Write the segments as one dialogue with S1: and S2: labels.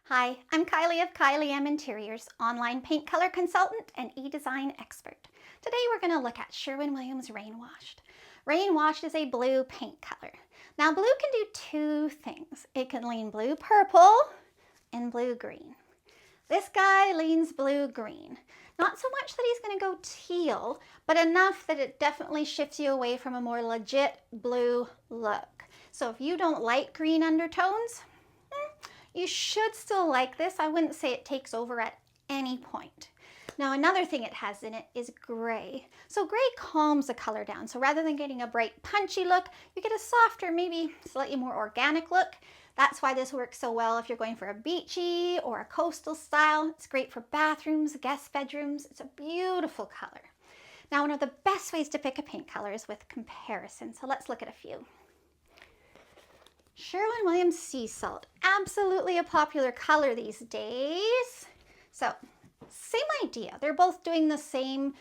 S1: Hi, I'm Kylie of Kylie M Interiors, online paint color consultant and Edesign expert. Today we're going to look at Sherwin Williams Rainwashed. Rainwashed is a blue paint color. Now blue can do two things. It can lean blue-purple and blue-green. This guy leans blue-green. Not so much that he's going to go teal, but enough that it definitely shifts you away from a more legit blue look. So if you don't like green undertones, you should still like this. I wouldn't say it takes over at any point. Now another thing it has in it is gray. So gray calms the color down. So rather than getting a bright punchy look, you get a softer, maybe slightly more organic look. That's why this works so well if you're going for a beachy or a coastal style. It's great for bathrooms, guest bedrooms. It's a beautiful color. Now one of the best ways to pick a paint color is with comparison. So let's look at a few. Sherwin Williams Sea Salt, absolutely a popular color these days. So, same idea. They're both doing the same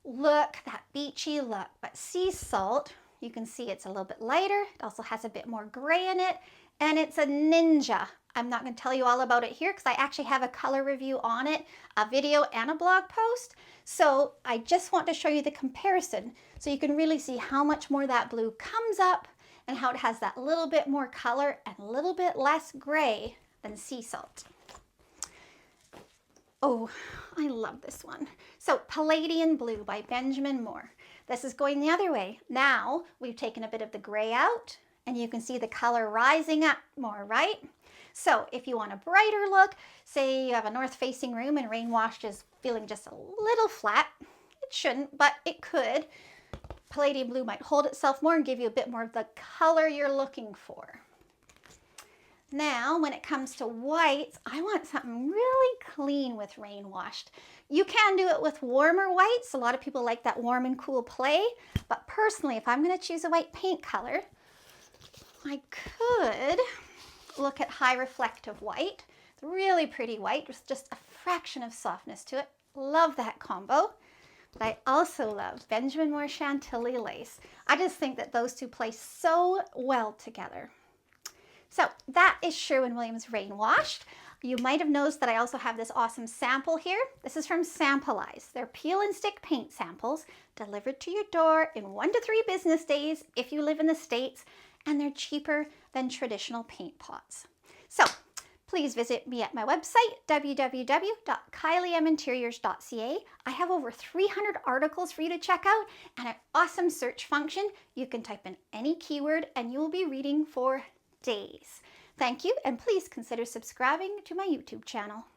S1: look, that beachy look, but Sea Salt, you can see it's a little bit lighter. It also has a bit more gray in it, and it's a ninja. I'm not going to tell you all about it here because I actually have a color review on it, a video and a blog post. So I just want to show you the comparison so you can really see how much more that blue comes up and how it has that little bit more color and a little bit less gray than Sea Salt. Oh, I love this one. So Palladian Blue by Benjamin Moore. This is going the other way. Now we've taken a bit of the gray out and you can see the color rising up more, right? So if you want a brighter look, say you have a north-facing room and Rainwashed is feeling just a little flat, it shouldn't, but it could. Palladian Blue might hold itself more and give you a bit more of the color you're looking for. Now, when it comes to whites, I want something really clean with Rainwashed. You can do it with warmer whites. A lot of people like that warm and cool play. But personally, if I'm going to choose a white paint color, I could look at High Reflective White. It's a really pretty white with just a fraction of softness to it. Love that combo. But I also love Benjamin Moore Chantilly Lace. I just think that those two play so well together. So that is Sherwin Williams Rainwashed. You might have noticed that I also have this awesome sample here. This is from Sampleize. They're peel and stick paint samples delivered to your door in 1 to 3 business days if you live in the States, and they're cheaper than traditional paint pots. So please visit me at my website, www.kylieminteriors.ca. I have over 300 articles for you to check out and an awesome search function. You can type in any keyword and you will be reading for days. Thank you, and please consider subscribing to my YouTube channel.